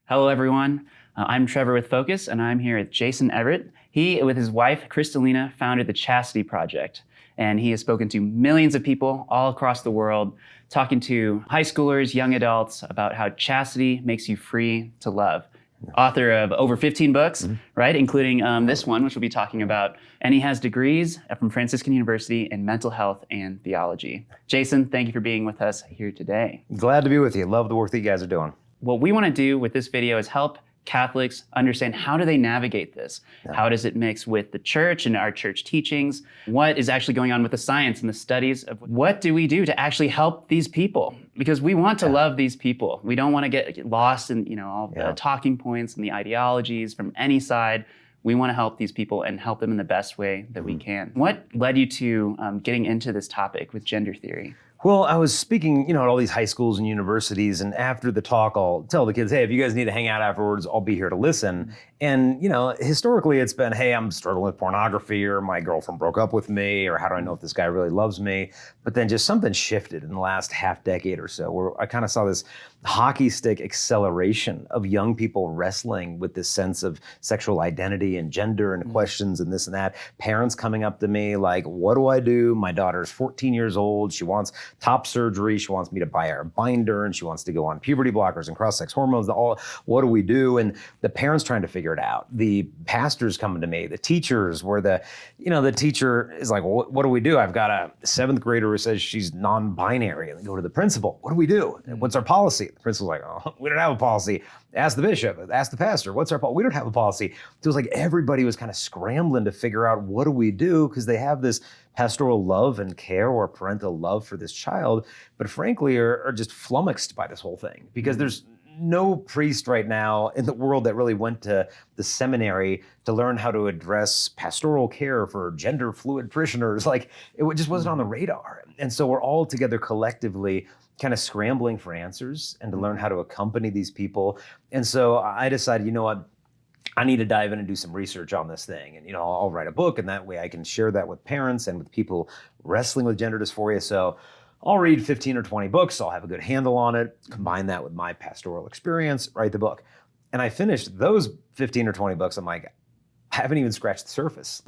Hello, everyone. I'm Trevor with Focus, and I'm here with Jason Evert. He, with his wife, Kristalina, founded the Chastity Project, and he has spoken to millions of people all across the world, talking to high schoolers, young adults about how chastity makes you free to love. Author of over 15 books, right, including this one, which we'll be talking about. And he has degrees from Franciscan University in mental health and theology. Jason, thank you for being with us here today. Glad to be with you. Love the work that you guys are doing. What we want to do with this video is help Catholics understand, how do they navigate this? Yeah. How does it mix with the church and our church teachings? What is actually going on with the science and the studies of what do we do to actually help these people? Because we want to love these people. We don't want to get lost in all the talking points and the ideologies from any side. We want to help these people and help them in the best way that we can. What led you to getting into this topic with gender theory? Well, I was speaking, at all these high schools and universities, and after the talk, I'll tell the kids, hey, if you guys need to hang out afterwards, I'll be here to listen. And, historically it's been, hey, I'm struggling with pornography, or my girlfriend broke up with me, or how do I know if this guy really loves me? But then just something shifted in the last half decade or so, where I kind of saw this hockey stick acceleration of young people wrestling with this sense of sexual identity and gender and questions and this and that. Parents coming up to me like, what do I do? My daughter's 14 years old. She wants top surgery. She wants me to buy her a binder, and she wants to go on puberty blockers and cross-sex hormones. What do we do? And the parents trying to figure it out. The pastors coming to me, the teachers, where the teacher is like, well, what do we do? I've got a 7th grader who says she's non-binary. And they go to the principal. What do we do? What's our policy? The principal's like, oh, we don't have a policy. Ask the bishop, ask the pastor. What's our policy? We don't have a policy. So it was like everybody was kind of scrambling to figure out, what do we do? Because they have this pastoral love and care or parental love for this child, but frankly are just flummoxed by this whole thing, because there's no priest right now in the world that really went to the seminary to learn how to address pastoral care for gender fluid parishioners. Like, it just wasn't on the radar. And so we're all together collectively kind of scrambling for answers and to learn how to accompany these people. And so I decided, what? I need to dive in and do some research on this thing. And, I'll write a book, and that way I can share that with parents and with people wrestling with gender dysphoria. So I'll read 15 or 20 books. I'll have a good handle on it, combine that with my pastoral experience, write the book. And I finished those 15 or 20 books. I'm like, I haven't even scratched the surface.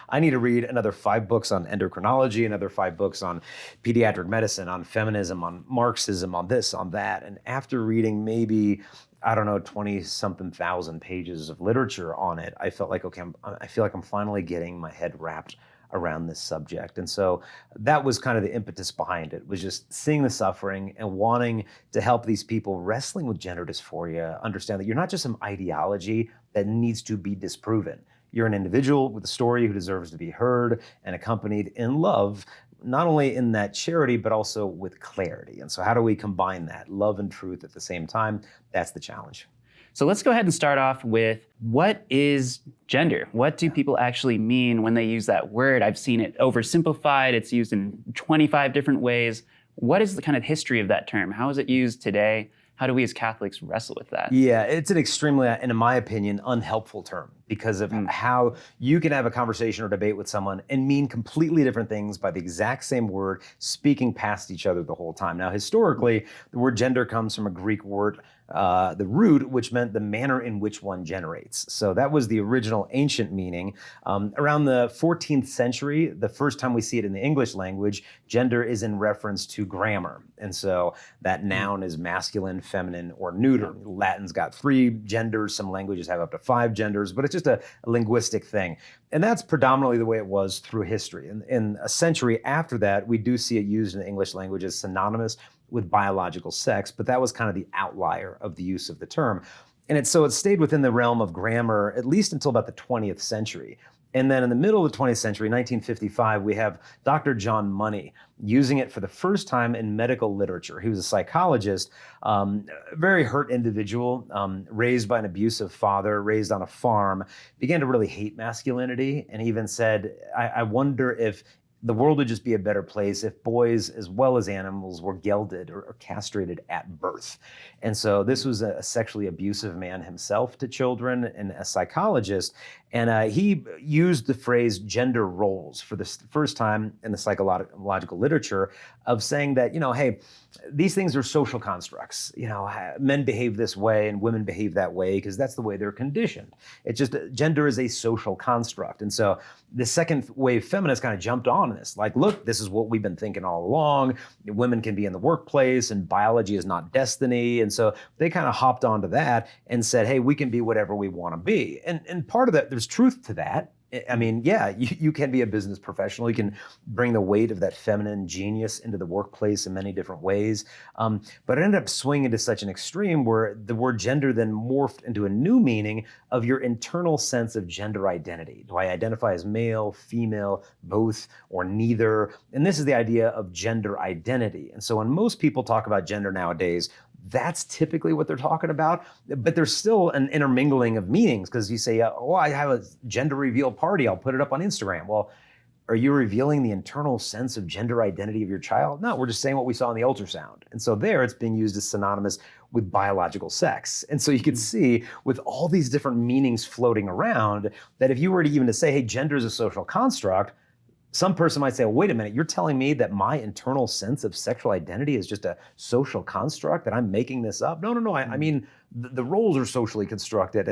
I need to read another 5 books on endocrinology, another 5 books on pediatric medicine, on feminism, on Marxism, on this, on that. And after reading maybe 20-something thousand pages of literature on it, I felt like, okay, I feel like I'm finally getting my head wrapped around this subject. And so that was kind of the impetus behind it, was just seeing the suffering and wanting to help these people wrestling with gender dysphoria understand that you're not just some ideology that needs to be disproven. You're an individual with a story who deserves to be heard and accompanied in love, not only in that charity, but also with clarity. And so how do we combine that love and truth at the same time? That's the challenge. So let's go ahead and start off with, what is gender? What do people actually mean when they use that word? I've seen it oversimplified. It's used in 25 different ways. What is the kind of history of that term? How is it used today? How do we as Catholics wrestle with that? Yeah, it's an extremely, and in my opinion, unhelpful term, because of how you can have a conversation or debate with someone and mean completely different things by the exact same word, speaking past each other the whole time. Now, historically, the word gender comes from a Greek word, the root, which meant the manner in which one generates. So that was the original ancient meaning. Around the 14th century, the first time we see it in the English language, gender is in reference to grammar. And so that noun is masculine, feminine, or neuter. Latin's got 3 genders. Some languages have up to 5 genders, but it's just a linguistic thing. And that's predominantly the way it was through history. In a century after that, we do see it used in the English language as synonymous with biological sex, but that was kind of the outlier of the use of the term. And it stayed within the realm of grammar at least until about the 20th century. And then in the middle of the 20th century, 1955, we have Dr. John Money using it for the first time in medical literature. He was a psychologist, a very hurt individual, raised by an abusive father, raised on a farm, began to really hate masculinity, and even said, I wonder if the world would just be a better place if boys as well as animals were gelded or castrated at birth. And so this was a sexually abusive man himself to children and a psychologist. And he used the phrase gender roles for the first time in the psychological literature of saying that, hey, these things are social constructs. Men behave this way and women behave that way because that's the way they're conditioned. It's just gender is a social construct. And so the second wave feminists kind of jumped on this. Like, look, this is what we've been thinking all along. Women can be in the workplace and biology is not destiny. And so they kind of hopped onto that and said, hey, we can be whatever we want to be. And part of that, there's truth to that. I mean, yeah, you can be a business professional. You can bring the weight of that feminine genius into the workplace in many different ways. But it ended up swinging to such an extreme where the word gender then morphed into a new meaning of your internal sense of gender identity. Do I identify as male, female, both, or neither? And this is the idea of gender identity. And so when most people talk about gender nowadays, that's typically what they're talking about, but there's still an intermingling of meanings because you say, oh, I have a gender reveal party, I'll put it up on Instagram. Well, are you revealing the internal sense of gender identity of your child? No, we're just saying what we saw in the ultrasound. And so there it's being used as synonymous with biological sex. And so you can see with all these different meanings floating around that if you were to even to say, hey, gender is a social construct, some person might say, well, wait a minute, you're telling me that my internal sense of sexual identity is just a social construct, that I'm making this up? No. I mean, the roles are socially constructed.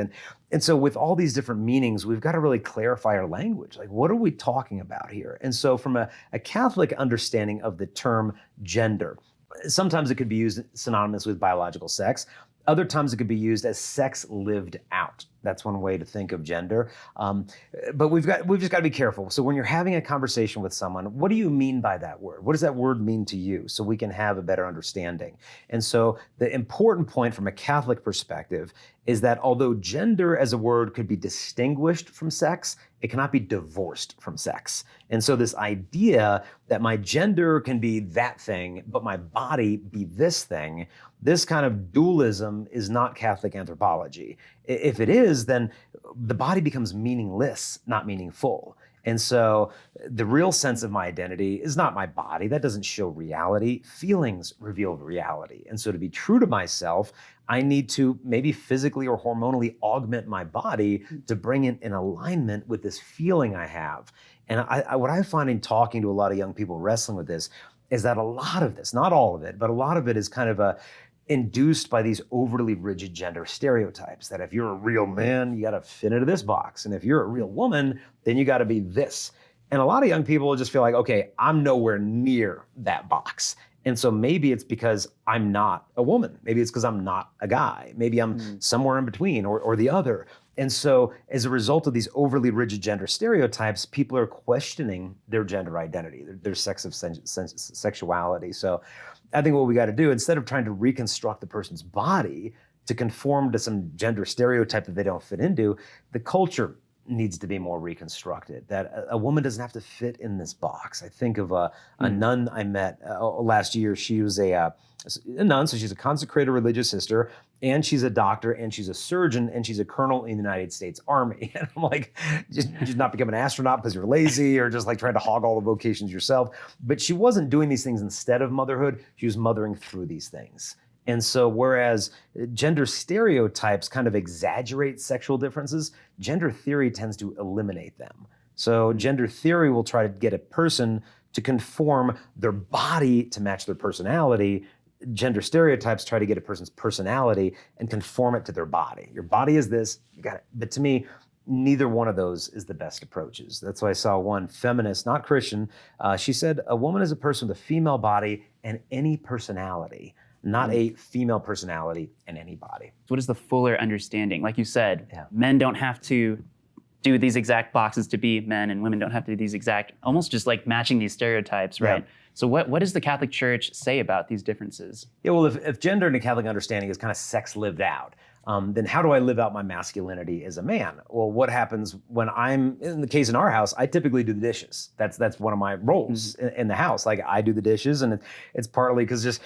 And so with all these different meanings, we've got to really clarify our language. Like, what are we talking about here? And so from a Catholic understanding of the term gender, sometimes it could be used synonymous with biological sex. Other times it could be used as sex lived out. That's one way to think of gender. But we've just got to be careful. So when you're having a conversation with someone, what do you mean by that word? What does that word mean to you? So we can have a better understanding. And so the important point from a Catholic perspective is that although gender as a word could be distinguished from sex, it cannot be divorced from sex. And so this idea that my gender can be that thing, but my body be this thing, this kind of dualism is not Catholic anthropology. If it is, then the body becomes meaningless, not meaningful. And so the real sense of my identity is not my body. That doesn't show reality. Feelings reveal reality. And so to be true to myself, I need to maybe physically or hormonally augment my body to bring it in alignment with this feeling I have. And what I find in talking to a lot of young people wrestling with this is that a lot of this, not all of it, but a lot of it is kind of induced by these overly rigid gender stereotypes that if you're a real man, you got to fit into this box. And if you're a real woman, then you got to be this. And a lot of young people just feel like, okay, I'm nowhere near that box. And so maybe it's because I'm not a woman. Maybe it's because I'm not a guy. Maybe I'm somewhere in between or the other. And so as a result of these overly rigid gender stereotypes, people are questioning their gender identity, their sexuality. So I think what we got to do, instead of trying to reconstruct the person's body to conform to some gender stereotype that they don't fit into, the culture needs to be more reconstructed, that a woman doesn't have to fit in this box. I think of a nun I met last year. She was a nun, so she's a consecrated religious sister, and she's a doctor, and she's a surgeon, and she's a colonel in the United States Army. And I'm like, just not become an astronaut because you're lazy or just like trying to hog all the vocations yourself. But she wasn't doing these things instead of motherhood. She was mothering through these things. And so whereas gender stereotypes kind of exaggerate sexual differences, gender theory tends to eliminate them. So gender theory will try to get a person to conform their body to match their personality. Gender stereotypes try to get a person's personality and conform it to their body. Your body is this, you got it. But to me, neither one of those is the best approaches. That's why I saw one feminist, not Christian, she said, a woman is a person with a female body and any personality, not a female personality and any body. What is the fuller understanding? Like you said, men don't have to do these exact boxes to be men, and women don't have to do these exact, almost just like matching these stereotypes, right? Yeah. So what does the Catholic Church say about these differences? Yeah, well, if gender in a Catholic understanding is kind of sex lived out, then how do I live out my masculinity as a man? Well, what happens when I'm, in the case in our house, I typically do the dishes. That's one of my roles in the house. Like I do the dishes, and it's partly because just,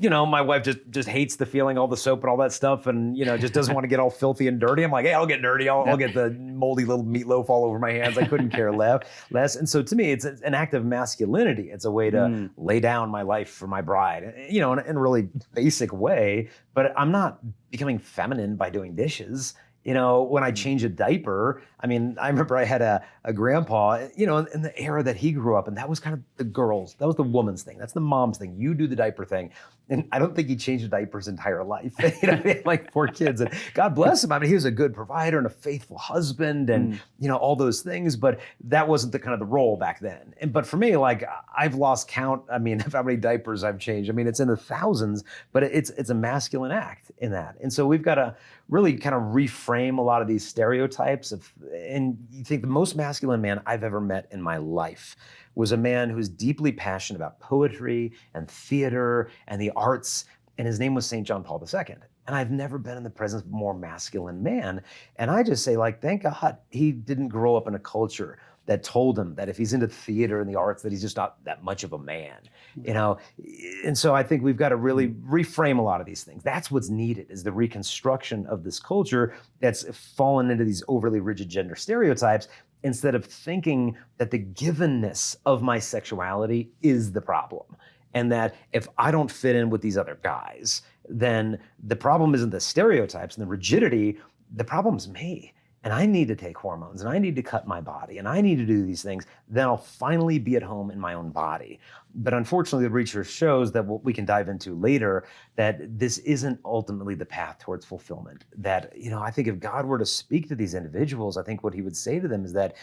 my wife just hates the feeling, all the soap and all that stuff, and just doesn't want to get all filthy and dirty. I'm like, hey, I'll get dirty. I'll get the moldy little meatloaf all over my hands. I couldn't care less. And so to me, it's an act of masculinity. It's a way to lay down my life for my bride, in a really basic way. But I'm not becoming feminine by doing dishes. When I change a diaper, I remember I had a grandpa, in the era that he grew up, and that was kind of the girls, that was the woman's thing. That's the mom's thing. You do the diaper thing. And I don't think he changed a diaper his entire life. He had like 4 kids, and God bless him. He was a good provider and a faithful husband and, all those things, but that wasn't the kind of the role back then. But for me, like I've lost count, of how many diapers I've changed. It's in the thousands, but it's a masculine act in that. And so we've got to really kind of reframe a lot of these stereotypes and you think the most masculine man I've ever met in my life was a man who was deeply passionate about poetry and theater and the arts, and his name was St. John Paul II. And I've never been in the presence of a more masculine man. And I just say, like, thank God he didn't grow up in a culture that told him that if he's into theater and the arts, that he's just not that much of a man, And so I think we've got to really reframe a lot of these things. That's what's needed, is the reconstruction of this culture that's fallen into these overly rigid gender stereotypes, instead of thinking that the givenness of my sexuality is the problem. And that if I don't fit in with these other guys, then the problem isn't the stereotypes and the rigidity, the problem's me. And I need to take hormones, and I need to cut my body, and I need to do these things, then I'll finally be at home in my own body. But unfortunately, the research shows that what we can dive into later, that this isn't ultimately the path towards fulfillment. That, I think if God were to speak to these individuals, I think what he would say to them is that,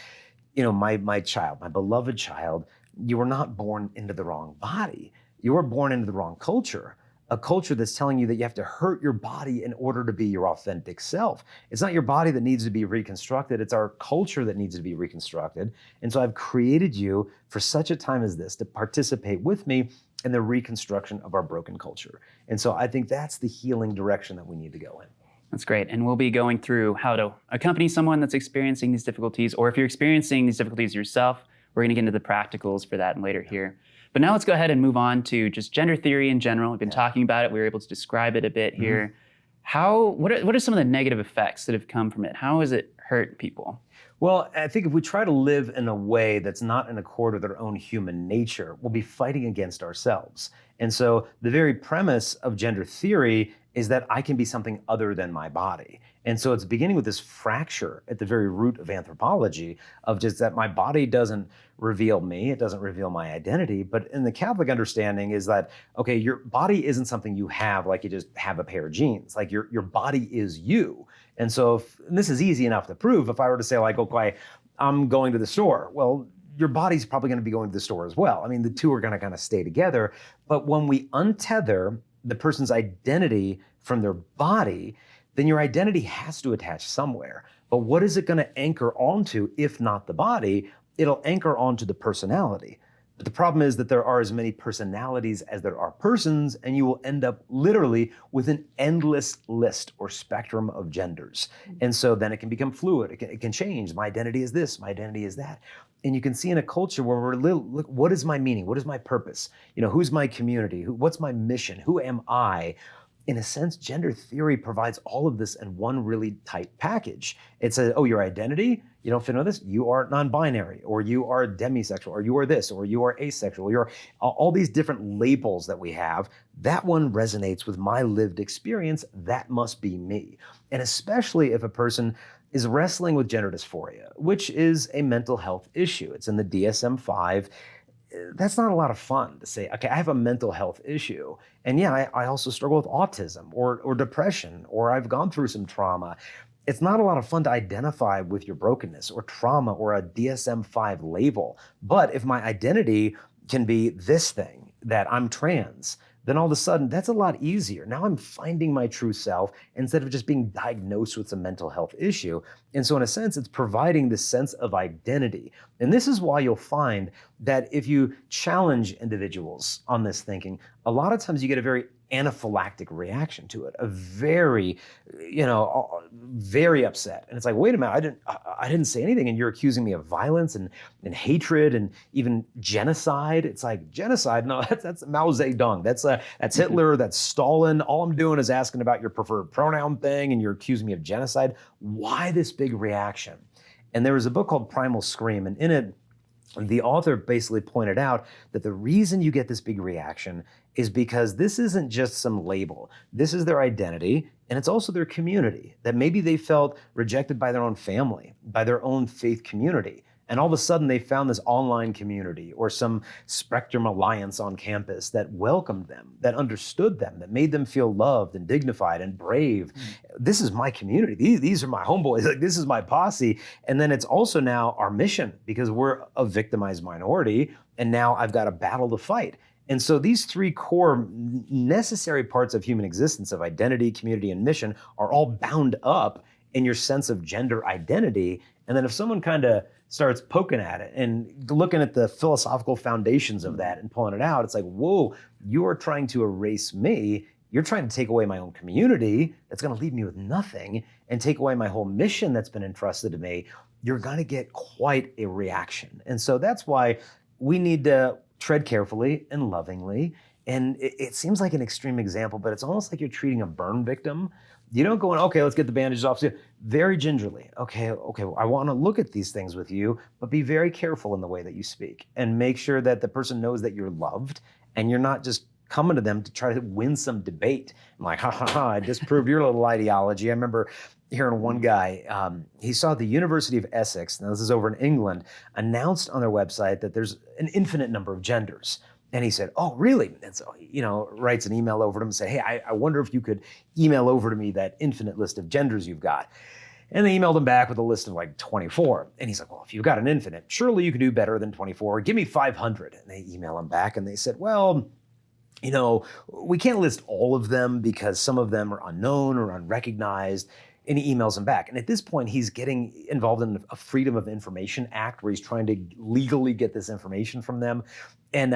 my child, my beloved child, you were not born into the wrong body. You were born into the wrong culture. A culture that's telling you that you have to hurt your body in order to be your authentic self. It's not your body that needs to be reconstructed. It's our culture that needs to be reconstructed. And so I've created you for such a time as this to participate with me in the reconstruction of our broken culture. And so I think that's the healing direction that we need to go in. That's great. And we'll be going through how to accompany someone that's experiencing these difficulties, or if you're experiencing these difficulties yourself, we're going to get into the practicals for that later here. But now let's go ahead and move on to just gender theory in general. We've been talking about it. We were able to describe it a bit here. What are some of the negative effects that have come from it? How has it hurt people? Well, I think if we try to live in a way that's not in accord with our own human nature, we'll be fighting against ourselves. And so the very premise of gender theory is that I can be something other than my body. And so it's beginning with this fracture at the very root of anthropology, of just that my body doesn't reveal me, it doesn't reveal my identity. But in the Catholic understanding is that, okay, your body isn't something you have like you just have a pair of jeans. Like your body is you. And so and this is easy enough to prove, if I were to say like, okay, I'm going to the store. Well, your body's probably going to be going to the store as well. The two are going to kind of stay together. But when we untether the person's identity from their body, then your identity has to attach somewhere. But what is it going to anchor onto if not the body? It'll anchor onto the personality. But the problem is that there are as many personalities as there are persons, and you will end up literally with an endless list or spectrum of genders. And so then it can become fluid. It can change. My identity is this, my identity is that. And you can see in a culture where we're look, what is my meaning? What is my purpose? Who's my community? What's my mission? Who am I? In a sense, gender theory provides all of this in one really tight package. It says, oh, your identity, you don't fit into this, you are non-binary, or you are demisexual, or you are this, or you are asexual, you're all these different labels that we have. That one resonates with my lived experience. That must be me. And especially if a person is wrestling with gender dysphoria, which is a mental health issue. It's in the DSM-5. That's not a lot of fun to say, okay, I have a mental health issue. And yeah, I also struggle with autism or depression, or I've gone through some trauma. It's not a lot of fun to identify with your brokenness or trauma or a DSM-5 label. But if my identity can be this thing, that I'm trans, then all of a sudden that's a lot easier. Now I'm finding my true self instead of just being diagnosed with some mental health issue. And so in a sense, it's providing this sense of identity. And this is why you'll find that if you challenge individuals on this thinking, a lot of times you get a very anaphylactic reaction to it, a very, very upset. And it's like, wait a minute, I didn't say anything, and you're accusing me of violence and hatred and even genocide. It's like, genocide? No, that's Mao Zedong. That's Hitler. That's Stalin. All I'm doing is asking about your preferred pronoun thing, and you're accusing me of genocide. Why this big reaction? And there was a book called Primal Scream, and in it, the author basically pointed out that the reason you get this big reaction is because this isn't just some label. This is their identity, and it's also their community, that maybe they felt rejected by their own family, by their own faith community. And all of a sudden they found this online community or some Spectrum Alliance on campus that welcomed them, that understood them, that made them feel loved and dignified and brave. This is my community. These are my homeboys. Like, this is my posse. And then it's also now our mission, because we're a victimized minority, and now I've got a battle to fight. And so these three core necessary parts of human existence, of identity, community, and mission, are all bound up in your sense of gender identity. And then if someone kind of starts poking at it and looking at the philosophical foundations of that and pulling it out, it's like, whoa, you are trying to erase me. You're trying to take away my own community that's going to leave me with nothing and take away my whole mission that's been entrusted to me. You're going to get quite a reaction. And so that's why we need to tread carefully and lovingly. And it seems like an extreme example, but it's almost like you're treating a burn victim. You don't go in, okay, let's get the bandages off. Very gingerly, okay, I want to look at these things with you, but be very careful in the way that you speak and make sure that the person knows that you're loved and you're not just coming to them to try to win some debate. I'm like, I disproved your little ideology. I remember hearing one guy, he saw the University of Essex, now this is over in England, announced on their website that there's an infinite number of genders. And he said, oh, really? And so, writes an email over to him and say, hey, I wonder if you could email over to me that infinite list of genders you've got. And they emailed him back with a list of like 24. And he's like, well, if you've got an infinite, surely you can do better than 24. Give me 500. And they email him back and they said, well, we can't list all of them because some of them are unknown or unrecognized. And he emails him back. And at this point, he's getting involved in a Freedom of Information Act where he's trying to legally get this information from them. And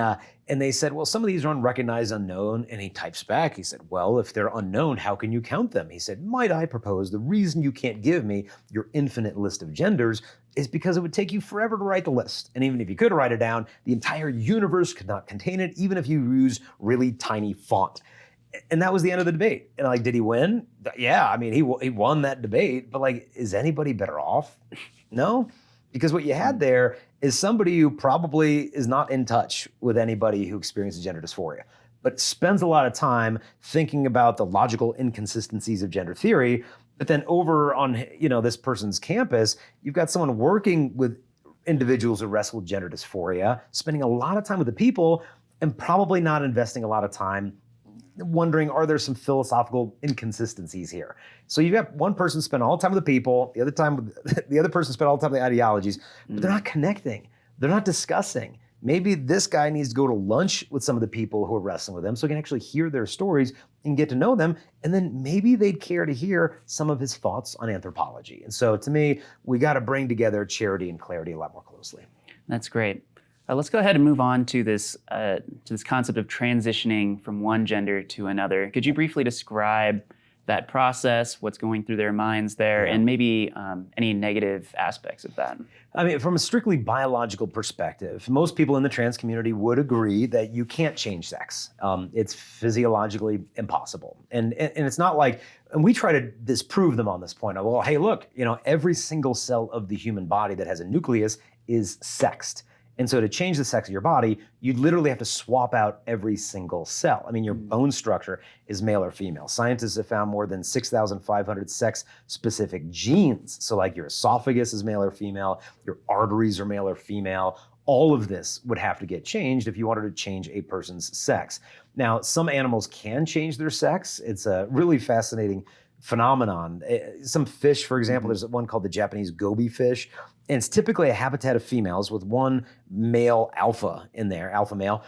they said, well, some of these are unrecognized, unknown. And he types back, he said, well, if they're unknown, how can you count them? He said, might I propose the reason you can't give me your infinite list of genders is because it would take you forever to write the list. And even if you could write it down, the entire universe could not contain it, even if you use really tiny font. And that was the end of the debate. And like, did he win? Yeah, I mean, he won that debate, but like, is anybody better off? No, because what you had there is somebody who probably is not in touch with anybody who experiences gender dysphoria, but spends a lot of time thinking about the logical inconsistencies of gender theory. But then over on, this person's campus, you've got someone working with individuals who wrestle with gender dysphoria, spending a lot of time with the people and probably not investing a lot of time wondering, are there some philosophical inconsistencies here? So you've got one person spend all the time with the people, the other person spend all the time with the ideologies, but they're not connecting. They're not discussing. Maybe this guy needs to go to lunch with some of the people who are wrestling with him so he can actually hear their stories and get to know them. And then maybe they'd care to hear some of his thoughts on anthropology. And so to me, we got to bring together charity and clarity a lot more closely. That's great. Let's go ahead and move on to this concept of transitioning from one gender to another. Could you briefly describe that process, what's going through their minds there, and maybe any negative aspects of that? I mean, from a strictly biological perspective, most people in the trans community would agree that you can't change sex. It's physiologically impossible. And it's not like, and we try to disprove them on this point of, well, hey, look, every single cell of the human body that has a nucleus is sexed. And so to change the sex of your body, you'd literally have to swap out every single cell. I mean, your bone structure is male or female. Scientists have found more than 6,500 sex-specific genes. So like your esophagus is male or female, your arteries are male or female. All of this would have to get changed if you wanted to change a person's sex. Now, some animals can change their sex. It's a really fascinating phenomenon. Some fish, for example, there's one called the Japanese goby fish, and it's typically a habitat of females with one male alpha in there, alpha male.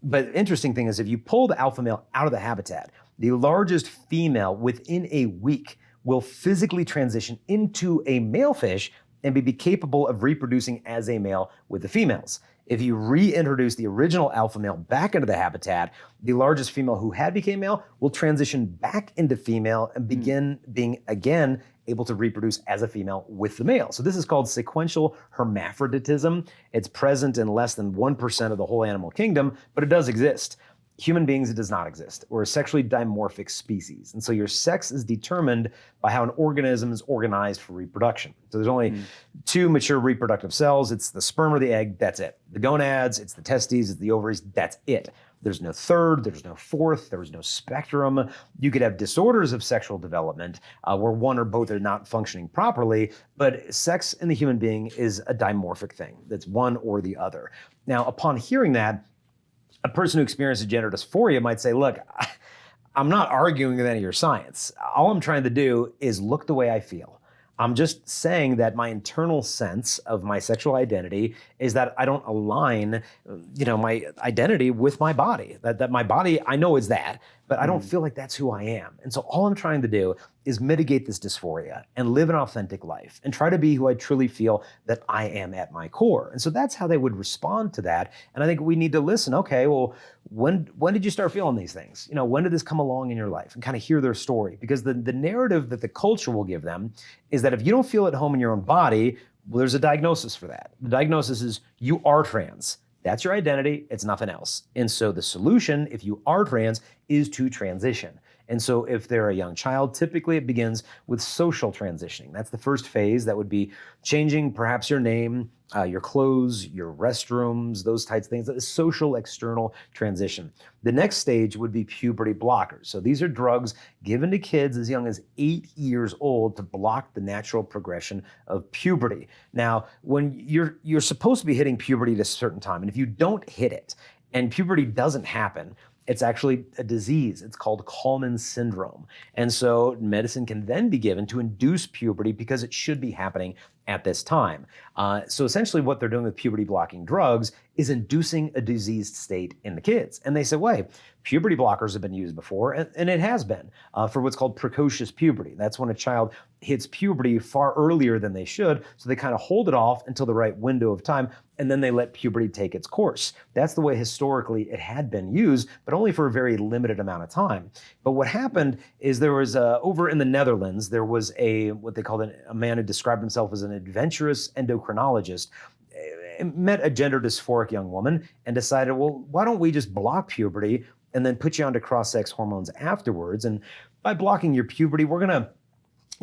But interesting thing is if you pull the alpha male out of the habitat, the largest female within a week will physically transition into a male fish and be capable of reproducing as a male with the females. If you reintroduce the original alpha male back into the habitat, the largest female who had became male will transition back into female and begin being again able to reproduce as a female with the male. So this is called sequential hermaphroditism. It's present in less than 1% of the whole animal kingdom, but it does exist. Human beings, it does not exist. We're a sexually dimorphic species. And so your sex is determined by how an organism is organized for reproduction. So there's only two mature reproductive cells. It's the sperm or the egg, that's it. The gonads, it's the testes, it's the ovaries, that's it. There's no third, there's no fourth, there's no spectrum. You could have disorders of sexual development where one or both are not functioning properly, but sex in the human being is a dimorphic thing. That's one or the other. Now, upon hearing that, a person who experiences gender dysphoria might say, look, I'm not arguing with any of your science. All I'm trying to do is look the way I feel. I'm just saying that my internal sense of my sexual identity is that I don't align, my identity with my body. That my body, I know is that, but I don't feel like that's who I am. And so all I'm trying to do is mitigate this dysphoria and live an authentic life and try to be who I truly feel that I am at my core. And so that's how they would respond to that. And I think we need to listen. Okay, well, when did you start feeling these things? When did this come along in your life? And kind of hear their story. Because the narrative that the culture will give them is that if you don't feel at home in your own body, well, there's a diagnosis for that. The diagnosis is you are trans. That's your identity. It's nothing else. And so the solution, if you are trans, is to transition. And so if they're a young child, typically it begins with social transitioning. That's the first phase. That would be changing perhaps your name, your clothes, your restrooms, those types of things. That is social external transition. The next stage would be puberty blockers. So these are drugs given to kids as young as 8 years old to block the natural progression of puberty. Now, when you're supposed to be hitting puberty at a certain time, and if you don't hit it and puberty doesn't happen, it's actually a disease. It's called Kallmann syndrome. And so medicine can then be given to induce puberty because it should be happening at this time. So essentially what they're doing with puberty blocking drugs is inducing a diseased state in the kids. And they say, wait, puberty blockers have been used before, and it has been for what's called precocious puberty. That's when a child hits puberty far earlier than they should, so they kind of hold it off until the right window of time, and then they let puberty take its course. That's the way historically it had been used, but only for a very limited amount of time. But what happened is there was, over in the Netherlands, there was what they called a man who described himself as an adventurous endocrinologist, met a gender dysphoric young woman and decided, well, why don't we just block puberty and then put you onto cross-sex hormones afterwards? And by blocking your puberty, we're gonna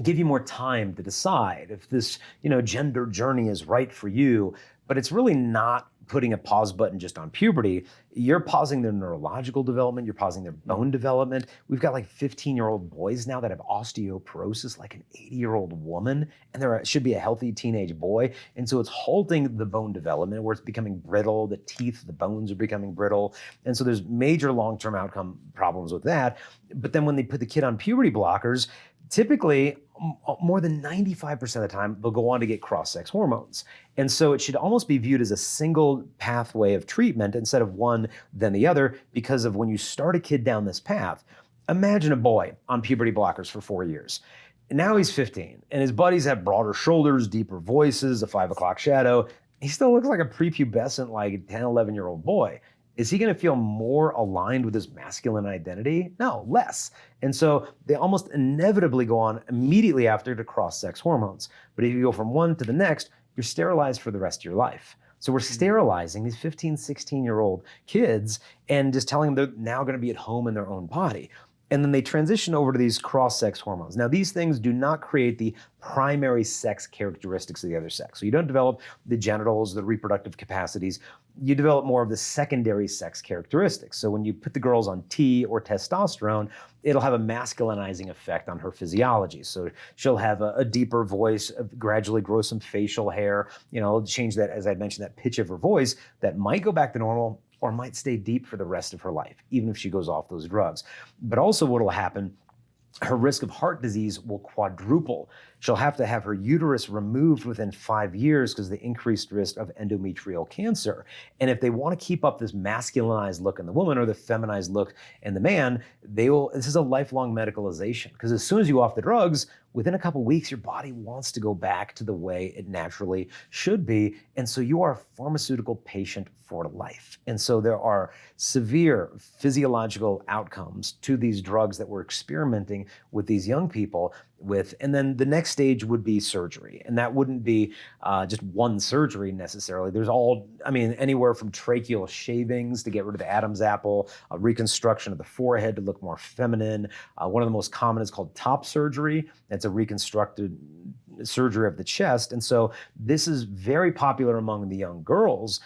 give you more time to decide if this, gender journey is right for you. But it's really not putting a pause button just on puberty. You're pausing their neurological development, you're pausing their bone development. We've got like 15-year-old boys now that have osteoporosis, like an 80-year-old woman, and there should be a healthy teenage boy. And so it's halting the bone development where it's becoming brittle, the teeth, the bones are becoming brittle. And so there's major long-term outcome problems with that. But then when they put the kid on puberty blockers, typically, more than 95% of the time, they'll go on to get cross-sex hormones. And so it should almost be viewed as a single pathway of treatment instead of one then the other, because of when you start a kid down this path. Imagine a boy on puberty blockers for 4 years. And now he's 15, and his buddies have broader shoulders, deeper voices, a 5 o'clock shadow. He still looks like a prepubescent, like 10, 11-year-old boy. Is he going to feel more aligned with his masculine identity? No, less. And so they almost inevitably go on immediately after to cross-sex hormones. But if you go from one to the next, you're sterilized for the rest of your life. So we're sterilizing these 15, 16-year-old kids and just telling them they're now going to be at home in their own body. And then they transition over to these cross-sex hormones. Now, these things do not create the primary sex characteristics of the other sex. So you don't develop the genitals, the reproductive capacities. You develop more of the secondary sex characteristics. So when you put the girls on T or testosterone, it'll have a masculinizing effect on her physiology. So she'll have a deeper voice, gradually grow some facial hair, change that, as I mentioned, that pitch of her voice that might go back to normal or might stay deep for the rest of her life, even if she goes off those drugs. But also what will happen her risk of heart disease will quadruple. She'll have to have her uterus removed within 5 years because of the increased risk of endometrial cancer. And if they want to keep up this masculinized look in the woman or the feminized look in the man, this is a lifelong medicalization. Because as soon as you off the drugs, within a couple weeks, your body wants to go back to the way it naturally should be. And so you are a pharmaceutical patient for life. And so there are severe physiological outcomes to these drugs that we're experimenting with these young people with. And then the next stage would be surgery. And that wouldn't be just one surgery necessarily. There's anywhere from tracheal shavings to get rid of the Adam's apple, a reconstruction of the forehead to look more feminine. One of the most common is called top surgery. That's a reconstructed surgery of the chest. And so this is very popular among the young girls.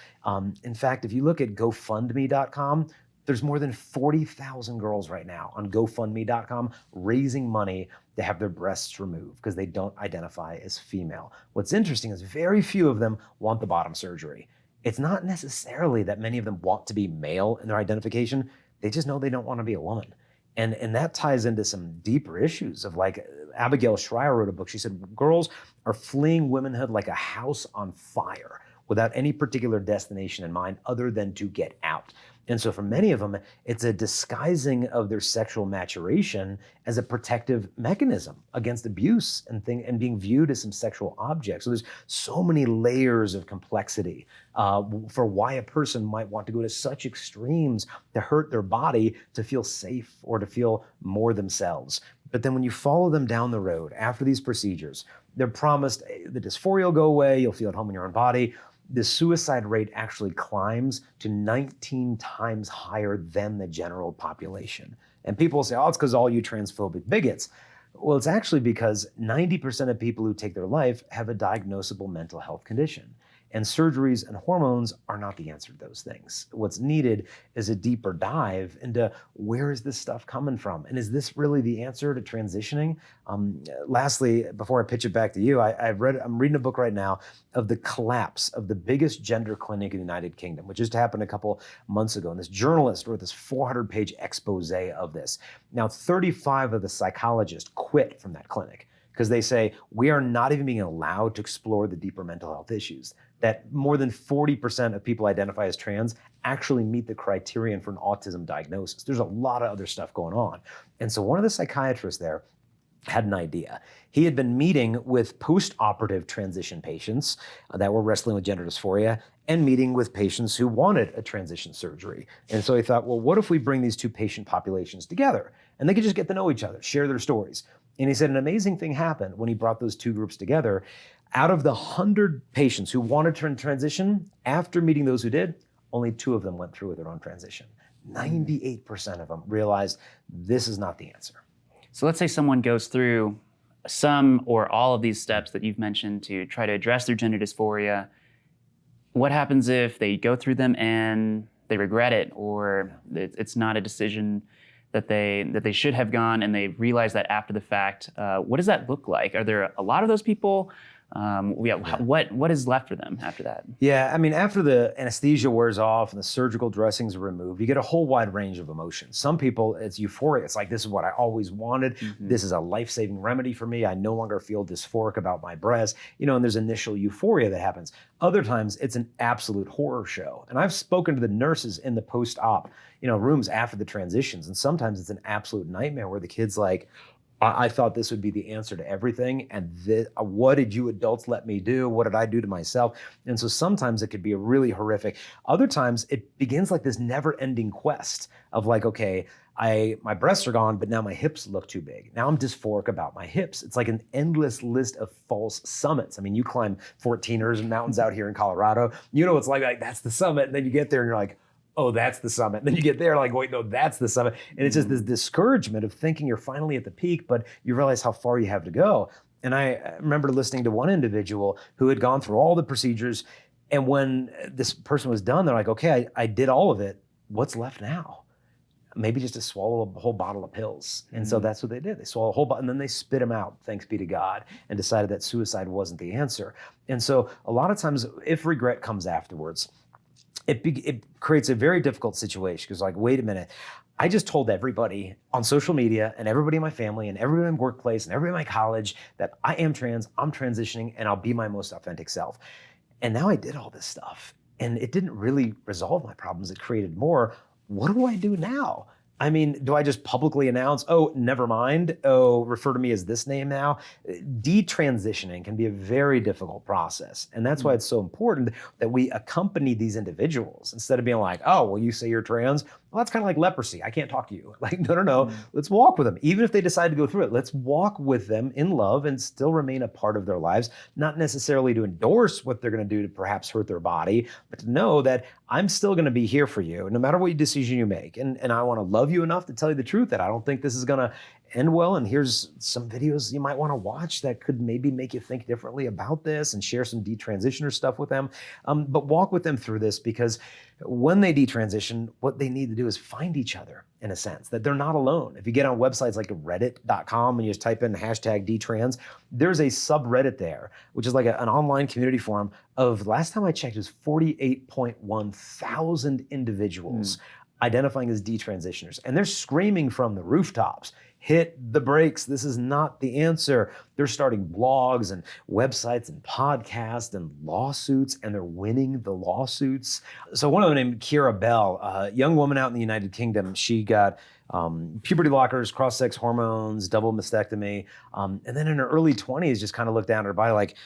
In fact, if you look at GoFundMe.com, there's more than 40,000 girls right now on GoFundMe.com raising money to have their breasts removed because they don't identify as female. What's interesting is very few of them want the bottom surgery. It's not necessarily that many of them want to be male in their identification. They just know they don't want to be a woman. And that ties into some deeper issues of like Abigail Shrier wrote a book. She said, girls are fleeing womanhood like a house on fire without any particular destination in mind other than to get out. And so for many of them, it's a disguising of their sexual maturation as a protective mechanism against abuse and being viewed as some sexual object. So there's so many layers of complexity for why a person might want to go to such extremes to hurt their body to feel safe or to feel more themselves. But then when you follow them down the road after these procedures, they're promised the dysphoria will go away, you'll feel at home in your own body. The suicide rate actually climbs to 19 times higher than the general population. And people say, oh, it's because all you transphobic bigots. Well, it's actually because 90% of people who take their life have a diagnosable mental health condition. And surgeries and hormones are not the answer to those things. What's needed is a deeper dive into where is this stuff coming from? And is this really the answer to transitioning? Lastly, before I pitch it back to you, I'm reading a book right now of the collapse of the biggest gender clinic in the United Kingdom, which just happened a couple months ago. And this journalist wrote this 400-page expose of this. Now, 35 of the psychologists quit from that clinic because they say, we are not even being allowed to explore the deeper mental health issues. That more than 40% of people identify as trans actually meet the criterion for an autism diagnosis. There's a lot of other stuff going on. And so one of the psychiatrists there had an idea. He had been meeting with post-operative transition patients that were wrestling with gender dysphoria and meeting with patients who wanted a transition surgery. And so he thought, well, what if we bring these two patient populations together and they could just get to know each other, share their stories. And he said an amazing thing happened when he brought those two groups together. Out of the 100 patients who wanted to transition, after meeting those who did, only 2 of them went through with their own transition. 98% of them realized this is not the answer. So let's say someone goes through some or all of these steps that you've mentioned to try to address their gender dysphoria. What happens if they go through them and they regret it, or it's not a decision that they should have gone and they realize that after the fact? What does that look like? Are there a lot of those people? What is left for them after that? Yeah, I mean, after the anesthesia wears off and the surgical dressings are removed, you get a whole wide range of emotions. Some people, it's euphoria. It's like, this is what I always wanted. Mm-hmm. This is a life-saving remedy for me. I no longer feel dysphoric about my breast. And there's initial euphoria that happens. Other times, it's an absolute horror show. And I've spoken to the nurses in the post-op, rooms after the transitions, and sometimes it's an absolute nightmare where the kid's like, I thought this would be the answer to everything, and what did you adults let me do? What did I do to myself? And so sometimes it could be a really horrific. Other times it begins like this never-ending quest of like, okay, my breasts are gone, but now my hips look too big. Now I'm dysphoric about my hips. It's like an endless list of false summits. I mean, you climb 14ers and mountains out here in Colorado. It's like that's the summit, and then you get there and you're like, oh, that's the summit. And then you get there like, wait, no, that's the summit. And it's just this discouragement of thinking you're finally at the peak, but you realize how far you have to go. And I remember listening to one individual who had gone through all the procedures. And when this person was done, they're like, okay, I did all of it. What's left now? Maybe just to swallow a whole bottle of pills. And so that's what they did. They swallowed a whole bottle and then they spit them out, thanks be to God, and decided that suicide wasn't the answer. And so a lot of times, if regret comes afterwards, it creates a very difficult situation because like, wait a minute, I just told everybody on social media and everybody in my family and everybody in my workplace and everybody in my college that I am trans, I'm transitioning, and I'll be my most authentic self. And now I did all this stuff and it didn't really resolve my problems. It created more. What do I do now? I mean, do I just publicly announce, oh, never mind, oh, refer to me as this name now? Detransitioning can be a very difficult process. And that's why it's so important that we accompany these individuals instead of being like, oh, well, you say you're trans. Well, that's kind of like leprosy. I can't talk to you. Like, no. Let's walk with them. Even if they decide to go through it, let's walk with them in love and still remain a part of their lives, not necessarily to endorse what they're going to do to perhaps hurt their body, but to know that I'm still going to be here for you no matter what decision you make. And I want to love you enough to tell you the truth that I don't think this is going to end well. And here's some videos you might want to watch that could maybe make you think differently about this, and share some detransitioner stuff with them. But walk with them through this, because when they detransition, what they need to do is find each other in a sense, that they're not alone. If you get on websites like reddit.com and you just type in hashtag detrans, there's a subreddit there, which is like an online community forum of, last time I checked, it was 48.1 thousand individuals identifying as detransitioners. And they're screaming from the rooftops, hit the brakes. This is not the answer. They're starting blogs and websites and podcasts and lawsuits, and they're winning the lawsuits. So one of them named Kira Bell, a young woman out in the United Kingdom, she got puberty blockers, cross-sex hormones, double mastectomy. And then in her early 20s, just kind of looked down at her body like,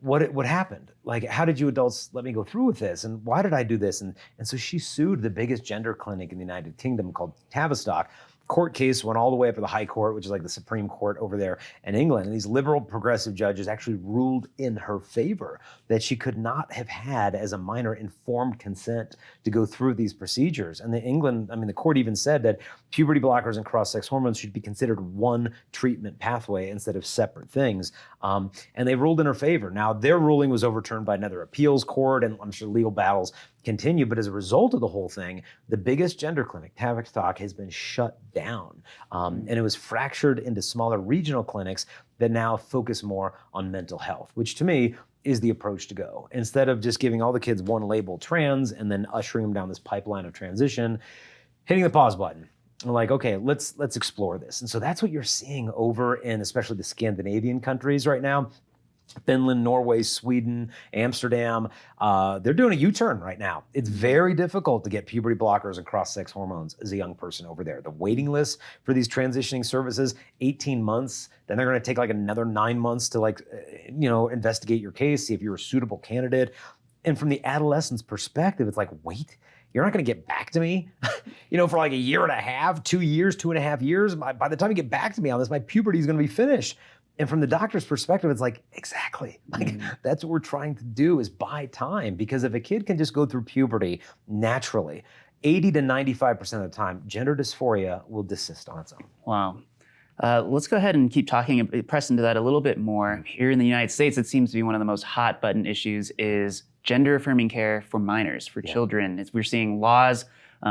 what happened? Like, how did you adults let me go through with this? And why did I do this? And so she sued the biggest gender clinic in the United Kingdom called Tavistock. Court case went all the way up to the High Court, which is like the Supreme Court over there in England. And these liberal progressive judges actually ruled in her favor that she could not have had, as a minor, informed consent to go through these procedures. And the court even said that puberty blockers and cross-sex hormones should be considered one treatment pathway instead of separate things. And they ruled in her favor. Now, their ruling was overturned by another appeals court, and I'm sure legal battles continue. But as a result of the whole thing, the biggest gender clinic, Tavistock, has been shut down. And it was fractured into smaller regional clinics that now focus more on mental health, which to me is the approach to go. Instead of just giving all the kids one label, trans, and then ushering them down this pipeline of transition, hitting the pause button. Like, okay, let's explore this. And so that's what you're seeing over in especially the Scandinavian countries right now. Finland, Norway, Sweden, Amsterdam, they're doing a U-turn right now. It's very difficult to get puberty blockers and cross-sex hormones as a young person over there. The waiting list for these transitioning services, 18 months. Then they're going to take like another 9 months to investigate your case, see if you're a suitable candidate. And from the adolescent's perspective, it's like, wait, you're not going to get back to me, for like a year and a half, 2 years, 2.5 years. By the time you get back to me on this, my puberty is going to be finished. And from the doctor's perspective, it's like, exactly. That's what we're trying to do, is buy time. Because if a kid can just go through puberty naturally, 80 to 95% of the time, gender dysphoria will desist on its own. Wow. Let's go ahead and keep talking, press into that a little bit more. Here in the United States, it seems to be one of the most hot button issues is gender-affirming care for minors, for children. We're seeing laws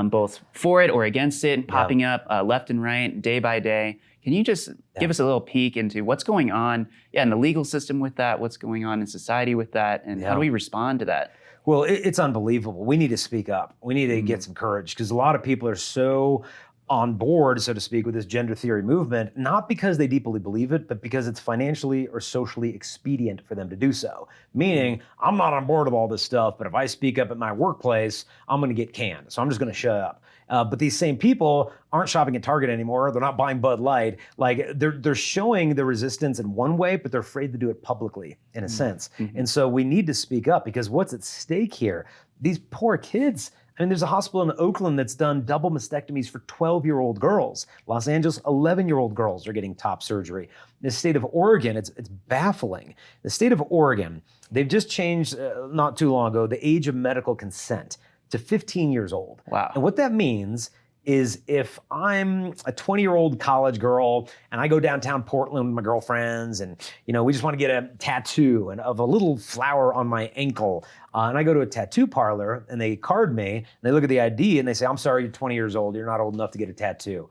both for it or against it popping up left and right, day by day. Can you just give us a little peek into what's going on in the legal system with that, what's going on in society with that, and how do we respond to that? Well, it's unbelievable. We need to speak up. We need to get some courage, because a lot of people are so on board, so to speak, with this gender theory movement, not because they deeply believe it, but because it's financially or socially expedient for them to do so. Meaning, I'm not on board with all this stuff, but if I speak up at my workplace, I'm going to get canned. So I'm just going to shut up. But these same people aren't shopping at Target anymore. They're not buying Bud Light. Like, they're showing the resistance in one way, but they're afraid to do it publicly, in a sense. And so we need to speak up, because what's at stake here? These poor kids. I mean, there's a hospital in Oakland that's done double mastectomies for 12-year-old girls. Los Angeles, 11-year-old girls are getting top surgery. In the state of Oregon, it's baffling. The state of Oregon, they've just changed not too long ago the age of medical consent to 15 years old. Wow. And what that means is, if I'm a 20-year-old college girl and I go downtown Portland with my girlfriends and, we just want to get a tattoo of a little flower on my ankle, and I go to a tattoo parlor and they card me and they look at the ID and they say, I'm sorry, you're 20 years old. You're not old enough to get a tattoo.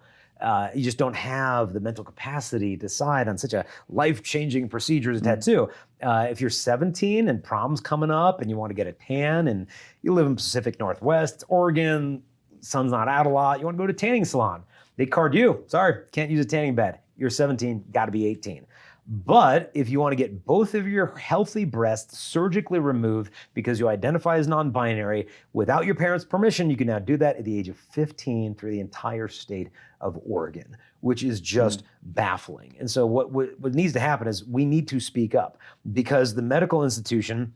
You just don't have the mental capacity to decide on such a life-changing procedure as a tattoo. If you're 17 and prom's coming up and you want to get a tan and you live in Pacific Northwest, Oregon, sun's not out a lot, you want to go to a tanning salon. They card you. Sorry, can't use a tanning bed. You're 17, got to be 18. But if you want to get both of your healthy breasts surgically removed because you identify as non-binary without your parents' permission, you can now do that at the age of 15 through the entire state of Oregon, which is just baffling. And so what needs to happen is we need to speak up, because the medical institution,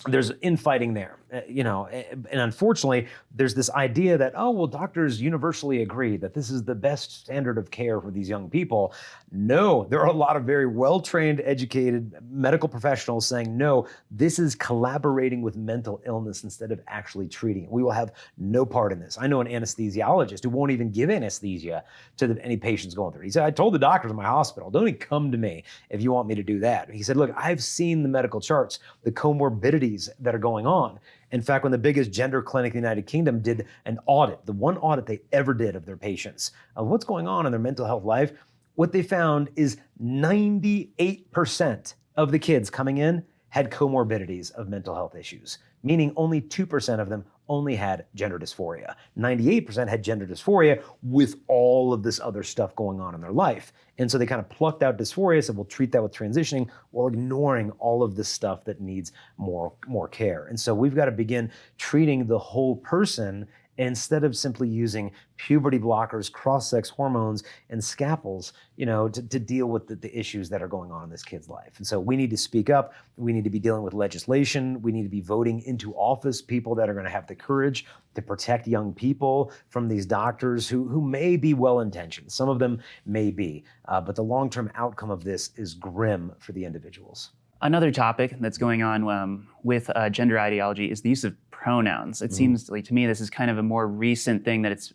there's infighting there, and unfortunately, there's this idea that, oh, well, doctors universally agree that this is the best standard of care for these young people. No, there are a lot of very well-trained, educated medical professionals saying, no, this is collaborating with mental illness instead of actually treating it. We will have no part in this. I know an anesthesiologist who won't even give anesthesia to any patients going through it. He said, I told the doctors in my hospital, don't even come to me if you want me to do that. He said, look, I've seen the medical charts, the comorbidities that are going on. In fact, when the biggest gender clinic in the United Kingdom did an audit, the one audit they ever did of their patients, of what's going on in their mental health life, what they found is 98% of the kids coming in had comorbidities of mental health issues, meaning only 2% of them only had gender dysphoria. 98% had gender dysphoria with all of this other stuff going on in their life. And so they kind of plucked out dysphoria, said, we'll treat that with transitioning, while ignoring all of this stuff that needs more care. And so we've got to begin treating the whole person instead of simply using puberty blockers, cross-sex hormones, and scalpels, to deal with the issues that are going on in this kid's life. And so we need to speak up. We need to be dealing with legislation. We need to be voting into office people that are going to have the courage to protect young people from these doctors who may be well-intentioned. Some of them may be, but the long-term outcome of this is grim for the individuals. Another topic that's going on with gender ideology is the use of pronouns. It seems like to me this is kind of a more recent thing that it's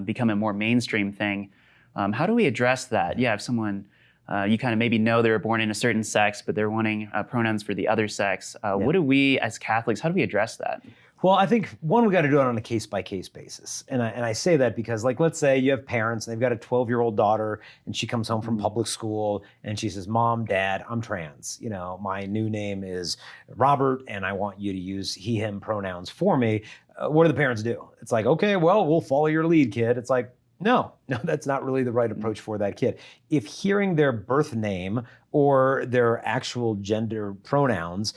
become a more mainstream thing. How do we address that? Yeah, if someone, you kind of maybe know they were born in a certain sex, but they're wanting pronouns for the other sex. What do we as Catholics, how do we address that? Well, I think, one, we got to do it on a case-by-case basis. And I say that because, like, let's say you have parents and they've got a 12-year-old daughter and she comes home from public school and she says, Mom, Dad, I'm trans. My new name is Robert and I want you to use he, him pronouns for me. What do the parents do? It's like, okay, well, we'll follow your lead, kid. It's like, no, that's not really the right approach for that kid. If hearing their birth name or their actual gender pronouns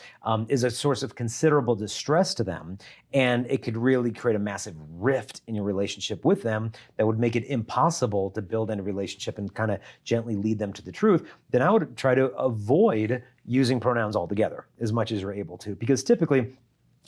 is a source of considerable distress to them, and it could really create a massive rift in your relationship with them that would make it impossible to build any relationship and kind of gently lead them to the truth, then I would try to avoid using pronouns altogether as much as you're able to. Because typically,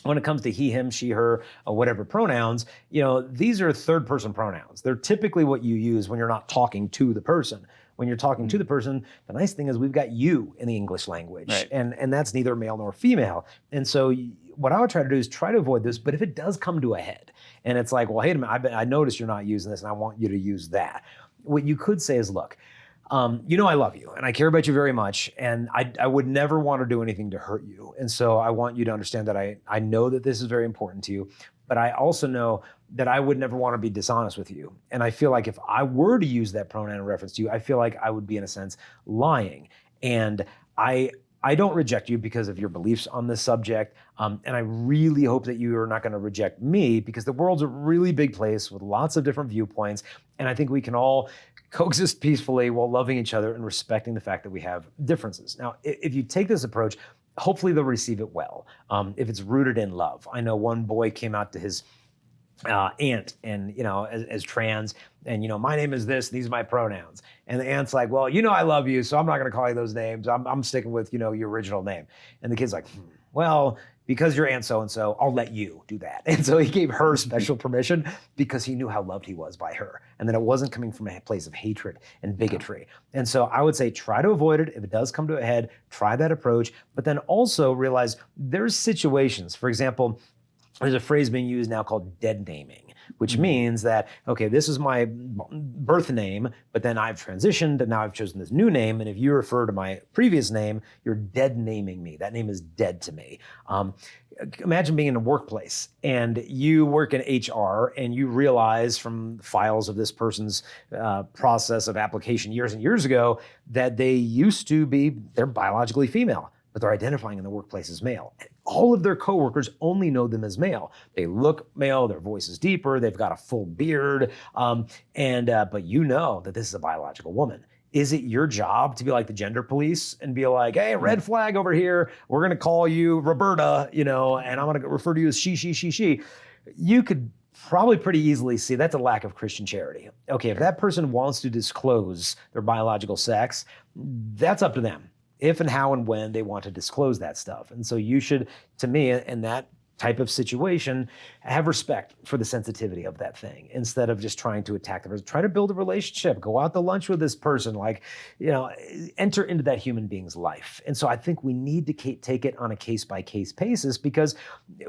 when it comes to he, him, she, her, or whatever pronouns, these are third-person pronouns. They're typically what you use when you're not talking to the person. When you're talking to the person, the nice thing is we've got you in the English language, right. and that's neither male nor female. And so what I would try to do is try to avoid this, but if it does come to a head, and it's like, well, hey, I noticed you're not using this, and I want you to use that. What you could say is, look, I love you and I care about you very much, and I would never want to do anything to hurt you. And so I want you to understand that I know that this is very important to you, but I also know that I would never want to be dishonest with you. And I feel like if I were to use that pronoun in reference to you, I feel like I would be, in a sense, lying. And I don't reject you because of your beliefs on this subject. And I really hope that you are not going to reject me, because the world's a really big place with lots of different viewpoints. And I think we can all coexist peacefully while loving each other and respecting the fact that we have differences. Now, if you take this approach, hopefully they'll receive it well, if it's rooted in love. I know one boy came out to his aunt and, as trans, and, my name is this, these are my pronouns. And the aunt's like, well, I love you, so I'm not going to call you those names. I'm sticking with, your original name. And the kid's like, well, because you're Aunt so-and-so, I'll let you do that. And so he gave her special permission because he knew how loved he was by her. And then it wasn't coming from a place of hatred and bigotry. And so I would say try to avoid it. If it does come to a head, try that approach. But then also realize there's situations, for example, there's a phrase being used now called dead naming, which means that, okay, this is my birth name, but then I've transitioned and now I've chosen this new name. And if you refer to my previous name, you're dead naming me. That name is dead to me. Imagine being in a workplace and you work in HR and you realize from files of this person's process of application years and years ago that they used to be, they're biologically female, but they're identifying in the workplace as male. And all of their coworkers only know them as male. They look male, their voice is deeper, they've got a full beard, but you know that this is a biological woman. Is it your job to be like the gender police and be like, hey, red flag over here, we're gonna call you Roberta, and I'm gonna refer to you as she. You could probably pretty easily see that's a lack of Christian charity. Okay, if that person wants to disclose their biological sex, that's up to them. If and how and when they want to disclose that stuff. And so you should, to me, in that type of situation, have respect for the sensitivity of that thing instead of just trying to attack the person. Try to build a relationship, go out to lunch with this person, enter into that human being's life. And so I think we need to take it on a case-by-case basis, because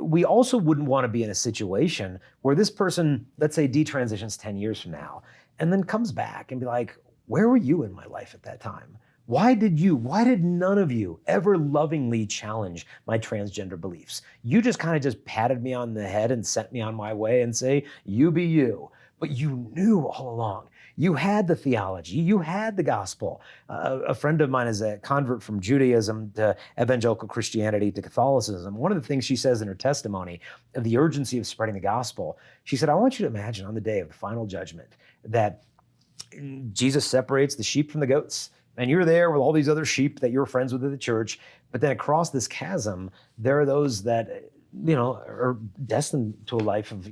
we also wouldn't want to be in a situation where this person, let's say, detransitions 10 years from now, and then comes back and be like, where were you in my life at that time? Why did none of you ever lovingly challenge my transgender beliefs? You just kind of just patted me on the head and sent me on my way and say, you be you. But you knew all along. You had the theology, you had the gospel. A friend of mine is a convert from Judaism to evangelical Christianity to Catholicism. One of the things she says in her testimony of the urgency of spreading the gospel, she said, I want you to imagine on the day of the final judgment that Jesus separates the sheep from the goats. And you're there with all these other sheep that you're friends with at the church. But then across this chasm, there are those that, are destined to a life of,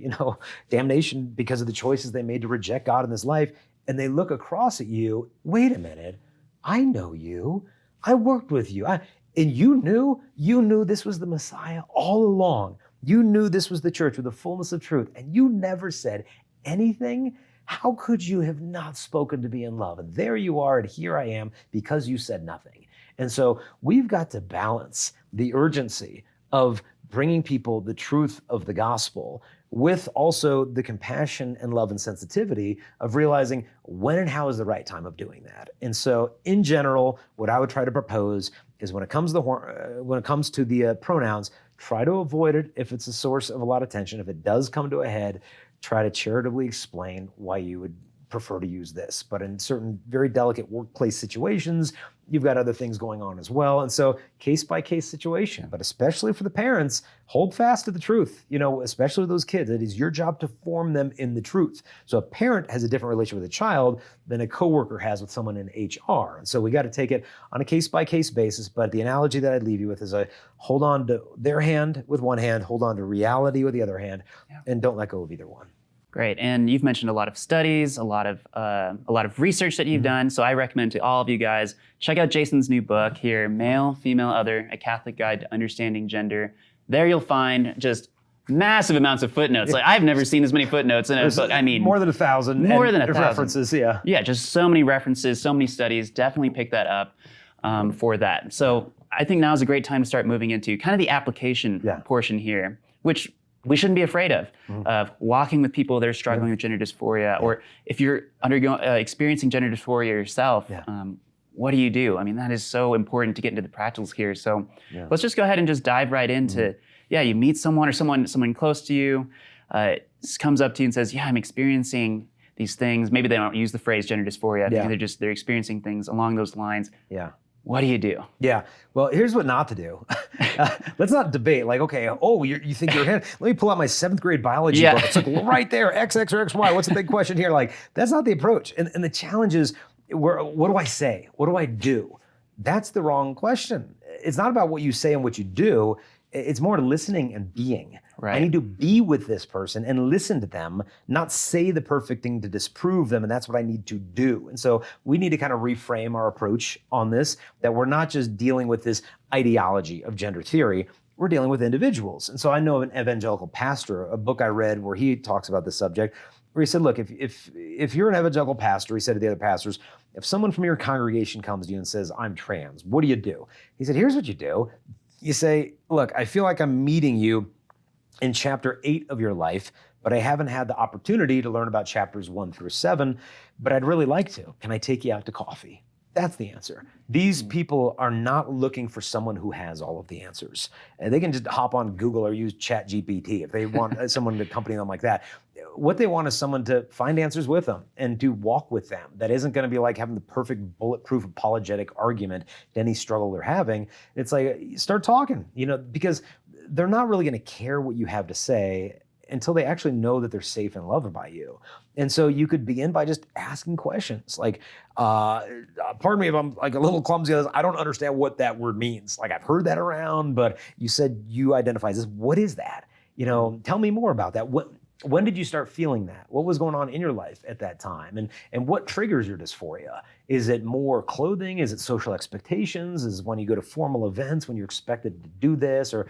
damnation because of the choices they made to reject God in this life. And they look across at you, wait a minute, I know you. I worked with you. And you knew this was the Messiah all along. You knew this was the church with the fullness of truth. And you never said anything. How could you have not spoken to me in love? And there you are, and here I am, because you said nothing. And so we've got to balance the urgency of bringing people the truth of the gospel with also the compassion and love and sensitivity of realizing when and how is the right time of doing that. And so in general, what I would try to propose is when it comes to the pronouns, try to avoid it if it's a source of a lot of tension. If it does come to a head, try to charitably explain why you would prefer to use this. But in certain very delicate workplace situations, you've got other things going on as well. And so case-by-case situation, but especially for the parents, hold fast to the truth, especially with those kids. It is your job to form them in the truth. So a parent has a different relationship with a child than a coworker has with someone in HR. And so we got to take it on a case-by-case basis. But the analogy that I'd leave you with is hold on to their hand with one hand, hold on to reality with the other hand, and don't let go of either one. Great, and you've mentioned a lot of studies, a lot of research that you've done. So I recommend to all of you guys, check out Jason's new book here, Male, Female, Other, A Catholic Guide to Understanding Gender. There you'll find just massive amounts of footnotes. Like I've never seen as many footnotes in a book. I mean, more than 1,000. More than 1,000 references. Yeah. Yeah, just so many references, so many studies. Definitely pick that up for that. So I think now is a great time to start moving into kind of the application portion here, which we shouldn't be afraid of walking with people that are struggling with gender dysphoria, or if you're experiencing gender dysphoria yourself, what do you do? I mean, that is so important to get into the practicals here. So let's just go ahead and just dive right into, you meet someone or someone close to you comes up to you and says, I'm experiencing these things. Maybe they don't use the phrase gender dysphoria. They're experiencing things along those lines. Yeah. What do you do? Yeah. Well, here's what not to do. Let's not debate like, okay, you think you're ahead. Let me pull out my 7th grade biology book. It's like right there, X or XY. What's the big question here? Like, that's not the approach. And the challenge is, what do I say? What do I do? That's the wrong question. It's not about what you say and what you do. It's more listening and being. Right. I need to be with this person and listen to them, not say the perfect thing to disprove them, and that's what I need to do. And so we need to kind of reframe our approach on this, that we're not just dealing with this ideology of gender theory, we're dealing with individuals. And so I know of an evangelical pastor, a book I read where he talks about this subject, where he said, look, if you're an evangelical pastor, he said to the other pastors, if someone from your congregation comes to you and says, I'm trans, what do? He said, here's what you do. You say, look, I feel like I'm meeting you in chapter 8 of your life, but I haven't had the opportunity to learn about chapters 1 through 7, but I'd really like to. Can I take you out to coffee? That's the answer. These people are not looking for someone who has all of the answers. And they can just hop on Google or use ChatGPT if they want someone to accompany them like that. What they want is someone to find answers with them and to walk with them. That isn't going to be like having the perfect bulletproof apologetic argument to any struggle they're having. It's like, start talking, because they're not really going to care what you have to say until they actually know that they're safe and loved by you. And so you could begin by just asking questions like, pardon me if I'm like a little clumsy, I don't understand what that word means. Like I've heard that around, but you said you identify as this. What is that? Tell me more about that. When did you start feeling that? What was going on in your life at that time? And what triggers your dysphoria? Is it more clothing? Is it social expectations? Is it when you go to formal events, when you're expected to do this? Or,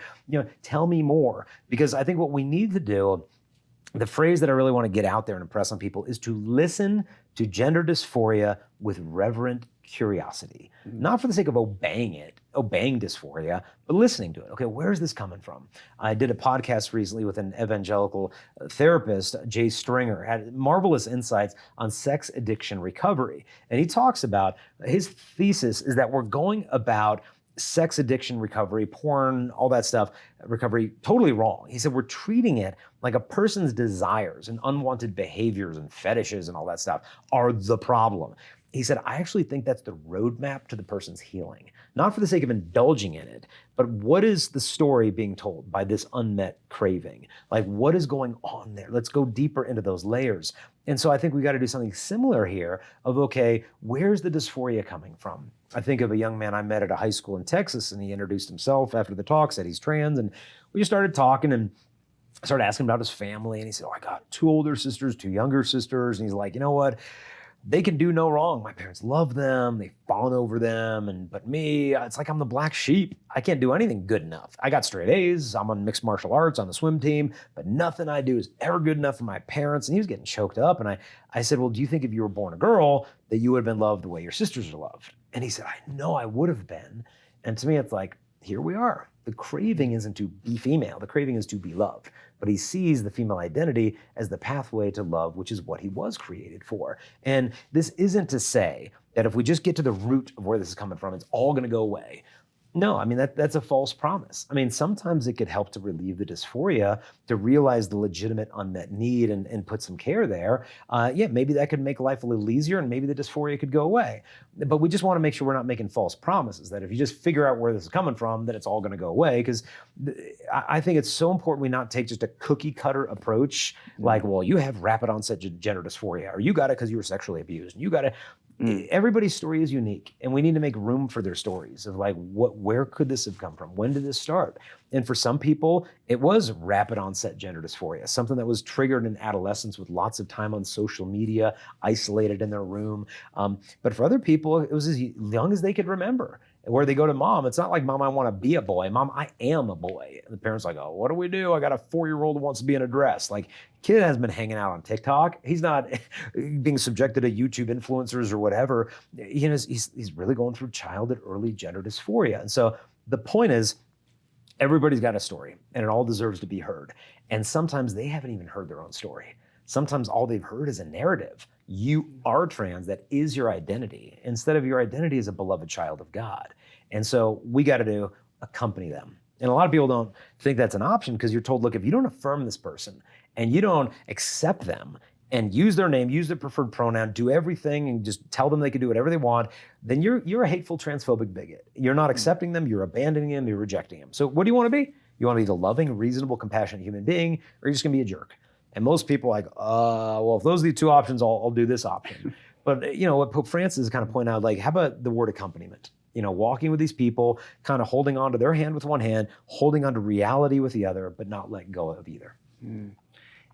tell me more. Because I think what we need to do, the phrase that I really want to get out there and impress on people is to listen to gender dysphoria with reverent curiosity. Not for the sake of obeying dysphoria, but listening to it. Okay, where is this coming from? I did a podcast recently with an evangelical therapist, Jay Stringer, had marvelous insights on sex addiction recovery. And he talks about, his thesis is that we're going about sex addiction recovery, porn, all that stuff, recovery, totally wrong. He said we're treating it like a person's desires and unwanted behaviors and fetishes and all that stuff are the problem. He said, I actually think that's the roadmap to the person's healing, not for the sake of indulging in it, but what is the story being told by this unmet craving? Like, what is going on there? Let's go deeper into those layers. And so I think we got to do something similar here of, okay, where's the dysphoria coming from? I think of a young man I met at a high school in Texas, and he introduced himself after the talk, said he's trans, and we just started talking, and I started asking about his family, and he said, I got 2 older sisters, 2 younger sisters, and he's like, you know what? They can do no wrong. My parents love them. They've fawned over them. But me, it's like I'm the black sheep. I can't do anything good enough. I got straight A's. I'm on mixed martial arts on the swim team, but nothing I do is ever good enough for my parents. And he was getting choked up. And I said, well, do you think if you were born a girl that you would have been loved the way your sisters are loved? And he said, I know I would have been. And to me, it's like, here we are. The craving isn't to be female. The craving is to be loved. But he sees the female identity as the pathway to love, which is what he was created for. And this isn't to say that if we just get to the root of where this is coming from, it's all going to go away. No, I mean, that's a false promise. I mean, sometimes it could help to relieve the dysphoria, to realize the legitimate unmet need and put some care there. Maybe that could make life a little easier and maybe the dysphoria could go away. But we just want to make sure we're not making false promises, that if you just figure out where this is coming from, that it's all going to go away. Because I think it's so important we not take just a cookie cutter approach, like, well, you have rapid onset gender dysphoria, or you got it because you were sexually abused, and you got it. Everybody's story is unique, and we need to make room for their stories of like, where could this have come from? When did this start? And for some people, it was rapid onset gender dysphoria, something that was triggered in adolescence with lots of time on social media, isolated in their room. But for other people, it was as young as they could remember. Where they go to mom, it's not like, Mom, I want to be a boy. Mom, I am a boy. And the parents are like, oh, what do we do? I got a 4-year-old who wants to be in a dress. Like, kid has been hanging out on TikTok. He's not being subjected to YouTube influencers or whatever. He's really going through childhood early gender dysphoria. And so the point is, everybody's got a story, and it all deserves to be heard. And sometimes they haven't even heard their own story. Sometimes all they've heard is a narrative. You are trans, that is your identity, instead of your identity as a beloved child of God. And so we got to accompany them. And a lot of people don't think that's an option because you're told, look, if you don't affirm this person and you don't accept them and use their name, use their preferred pronoun, do everything and just tell them they can do whatever they want, then you're a hateful, transphobic bigot. You're not accepting them, you're abandoning them, you're rejecting them. So what do you want to be? You want to be the loving, reasonable, compassionate human being, or you're just going to be a jerk? And most people are like, well, if those are the 2 options, I'll do this option. But what Pope Francis is kind of pointing out, like, how about the word accompaniment? Walking with these people, kind of holding on to their hand with one hand, holding on to reality with the other, but not letting go of either.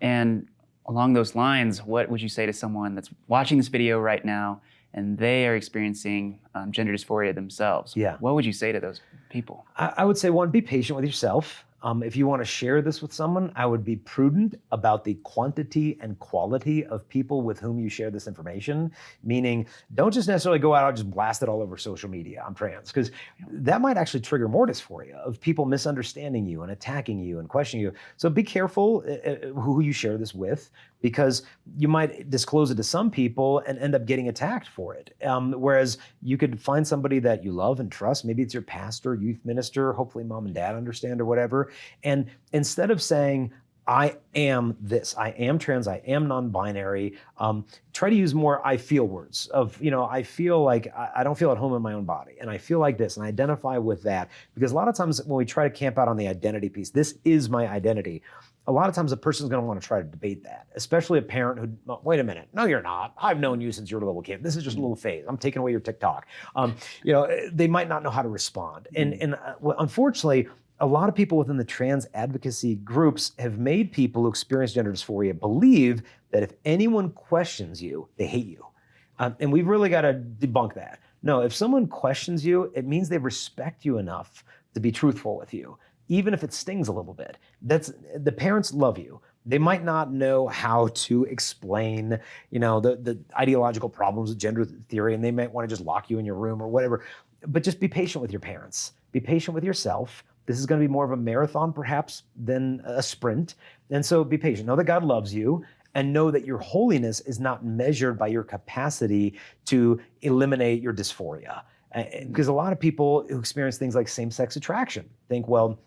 And along those lines, what would you say to someone that's watching this video right now and they are experiencing gender dysphoria themselves? Yeah. What would you say to those people? I would say, 1, be patient with yourself. If you want to share this with someone, I would be prudent about the quantity and quality of people with whom you share this information, meaning don't just necessarily go out and just blast it all over social media, I'm trans, because that might actually trigger more dysphoria of people misunderstanding you and attacking you and questioning you. So be careful who you share this with, because you might disclose it to some people and end up getting attacked for it. Whereas you could find somebody that you love and trust, maybe it's your pastor, youth minister, hopefully mom and dad understand or whatever. And instead of saying, I am this, I am trans, I am non-binary, try to use more I feel words of, I feel like I don't feel at home in my own body and I feel like this, and identify with that. Because a lot of times when we try to camp out on the identity piece, this is my identity, a lot of times a person's going to want to try to debate that, especially a parent who, wait a minute, no, you're not. I've known you since you were a little kid. This is just a little phase. I'm taking away your TikTok. They might not know how to respond. And unfortunately, a lot of people within the trans advocacy groups have made people who experience gender dysphoria believe that if anyone questions you, they hate you. And we've really got to debunk that. No, if someone questions you, it means they respect you enough to be truthful with you, even if it stings a little bit. The parents love you. They might not know how to explain, the ideological problems with gender theory, and they might want to just lock you in your room or whatever. But just be patient with your parents. Be patient with yourself. This is going to be more of a marathon, perhaps, than a sprint. And so be patient. Know that God loves you, and know that your holiness is not measured by your capacity to eliminate your dysphoria. Because a lot of people who experience things like same-sex attraction think, well,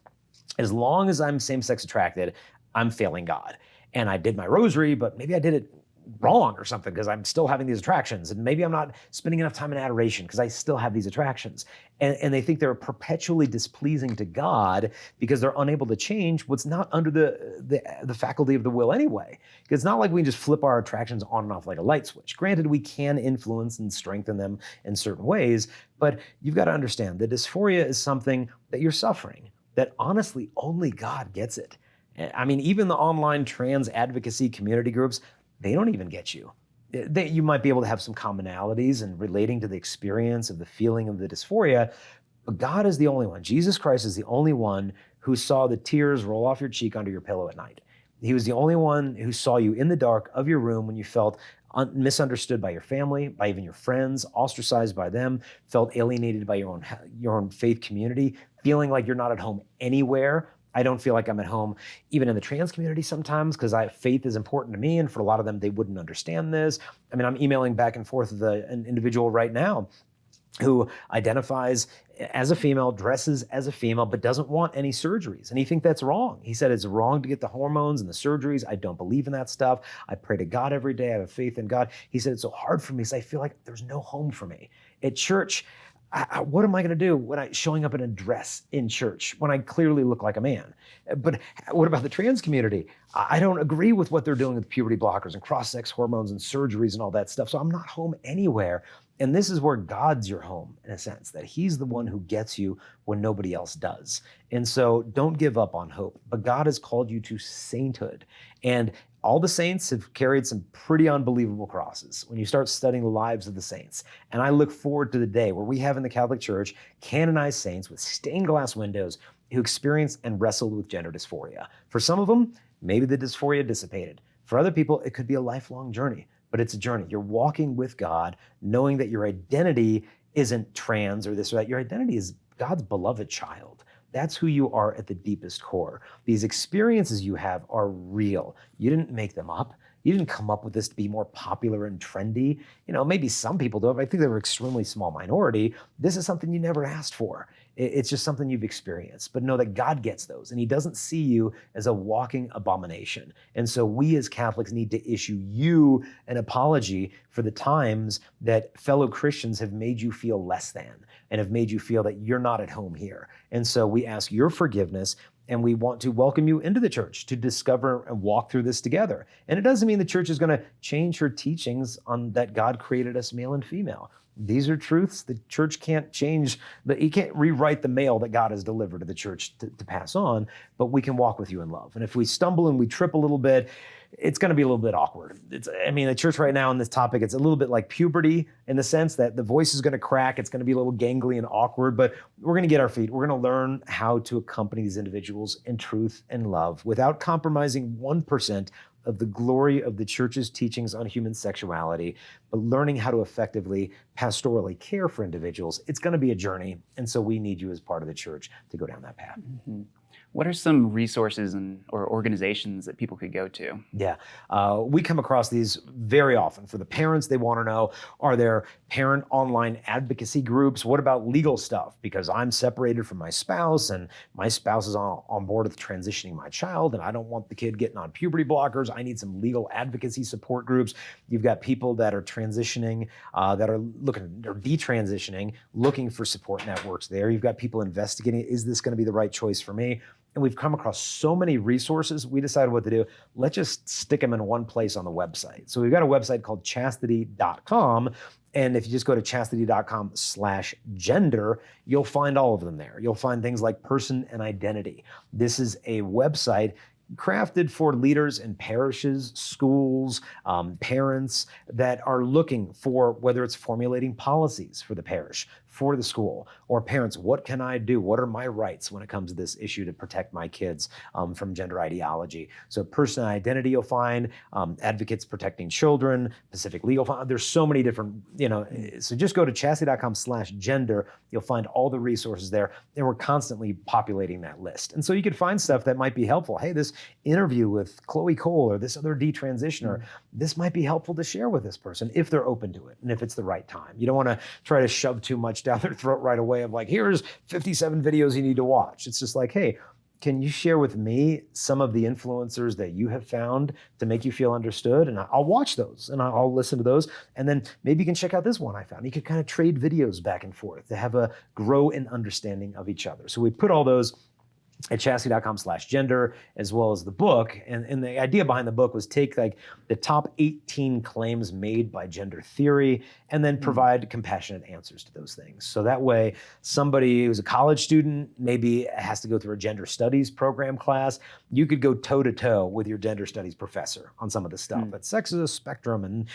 as long as I'm same-sex attracted, I'm failing God. And I did my rosary, but maybe I did it wrong or something because I'm still having these attractions. And maybe I'm not spending enough time in adoration because I still have these attractions. And they think they're perpetually displeasing to God because they're unable to change what's not under the faculty of the will anyway. Because it's not like we can just flip our attractions on and off like a light switch. Granted, we can influence and strengthen them in certain ways, but you've got to understand that dysphoria is something that you're suffering, that honestly only God gets it. I mean, even the online trans advocacy community groups, they don't even get you. You might be able to have some commonalities in relating to the experience of the feeling of the dysphoria, but God is the only one. Jesus Christ is the only one who saw the tears roll off your cheek under your pillow at night. He was the only one who saw you in the dark of your room when you felt misunderstood by your family, by even your friends, ostracized by them, felt alienated by your own faith community, feeling like you're not at home anywhere. I don't feel like I'm at home even in the trans community sometimes because faith is important to me, and for a lot of them, they wouldn't understand this. I mean, I'm emailing back and forth with an individual right now who identifies as a female, dresses as a female, but doesn't want any surgeries. And he thinks that's wrong. He said it's wrong to get the hormones and the surgeries. I don't believe in that stuff. I pray to God every day. I have faith in God. He said it's so hard for me because I feel like there's no home for me. At church, what am I going to do when I'm showing up in a dress in church when I clearly look like a man? But what about the trans community? I don't agree with what they're doing with puberty blockers and cross-sex hormones and surgeries and all that stuff. So I'm not home anywhere. And this is where God's your home, in a sense, that he's the one who gets you when nobody else does. And so don't give up on hope. But God has called you to sainthood. And all the saints have carried some pretty unbelievable crosses when you start studying the lives of the saints. And I look forward to the day where we have in the Catholic Church canonized saints with stained glass windows who experienced and wrestled with gender dysphoria. For some of them, maybe the dysphoria dissipated. For other people, it could be a lifelong journey, but it's a journey. You're walking with God, knowing that your identity isn't trans or this or that. Your identity is God's beloved child. That's who you are at the deepest core. These experiences you have are real. You didn't make them up. You didn't come up with this to be more popular and trendy. Maybe some people do, but I think they were an extremely small minority. This is something you never asked for. It's just something you've experienced. But know that God gets those, and he doesn't see you as a walking abomination. And so we as Catholics need to issue you an apology for the times that fellow Christians have made you feel less than and have made you feel that you're not at home here. And so we ask your forgiveness, and we want to welcome you into the church to discover and walk through this together. And it doesn't mean the church is going to change her teachings on that God created us male and female. these are truths the church can't change. You can't rewrite the mail that God has delivered to the church to pass on, but we can walk with you in love. And if we stumble and we trip a little bit, it's going to be a little bit awkward. The church right now on this topic, it's a little bit like puberty in the sense that the voice is going to crack. It's going to be a little gangly and awkward, but we're going to get our feet. We're going to learn how to accompany these individuals in truth and love without compromising 1% of the glory of the church's teachings on human sexuality, but learning how to effectively pastorally care for individuals. It's going to be a journey, and so we need you as part of the church to go down that path. Mm-hmm. What are some resources or organizations that people could go to? Yeah, we come across these very often. For the parents, they want to know, are there parent online advocacy groups? What about legal stuff? Because I'm separated from my spouse and my spouse is on board with transitioning my child and I don't want the kid getting on puberty blockers. I need some legal advocacy support groups. You've got people that are transitioning, that are detransitioning, looking for support networks there. You've got people investigating, is this going to be the right choice for me? And we've come across so many resources, we decided what to do. Let's just stick them in one place on the website. So we've got a website called chastity.com. And if you just go to chastity.com/gender, you'll find all of them there. You'll find things like person and identity. This is a website crafted for leaders in parishes, schools, parents that are looking for whether it's formulating policies for the parish, for the school, or parents, what can I do? What are my rights when it comes to this issue to protect my kids from gender ideology? So person and identity you'll find, advocates protecting children, Pacific Legal Fund. There's so many different, so just go to chastity.com/gender. You'll find all the resources there, and we're constantly populating that list. And so you could find stuff that might be helpful. Hey, this interview with Chloe Cole or this other detransitioner, this might be helpful to share with this person if they're open to it and if it's the right time. You don't want to try to shove too much down their throat right away of like, here's 57 videos you need to watch. It's just like, hey, can you share with me some of the influencers that you have found to make you feel understood? And I'll watch those and I'll listen to those. And then maybe you can check out this one I found. You could kind of trade videos back and forth to have a grow in understanding of each other. So we put all those at chastity.com/gender, as well as the book. And the idea behind the book was take like the top 18 claims made by gender theory and then provide compassionate answers to those things. So that way, somebody who's a college student maybe has to go through a gender studies program class. You could go toe to toe with your gender studies professor on some of the stuff. But sex is a spectrum and,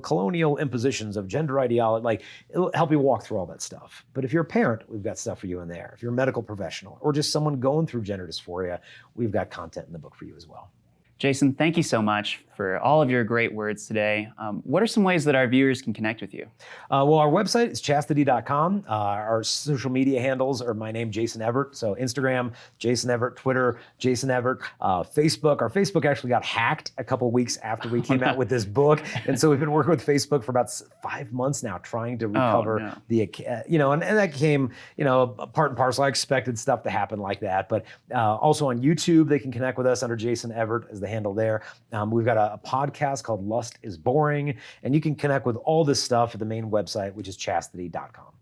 colonial impositions of gender ideology, like it'll help you walk through all that stuff. But if you're a parent, we've got stuff for you in there. If you're a medical professional or just someone going through gender dysphoria, we've got content in the book for you as well. Jason, thank you so much for all of your great words today. What are some ways that our viewers can connect with you? Well, our website is chastity.com. Our social media handles are my name, Jason Evert. So Instagram, Jason Evert, Twitter, Jason Evert, Facebook. Our Facebook actually got hacked a couple weeks after we came out with this book. And so we've been working with Facebook for about 5 months now, trying to recover and that came, part and parcel. I expected stuff to happen like that. But also on YouTube, they can connect with us under Jason Evert as the handle there. We've got a podcast called Lust is Boring, and you can connect with all this stuff at the main website, which is chastity.com.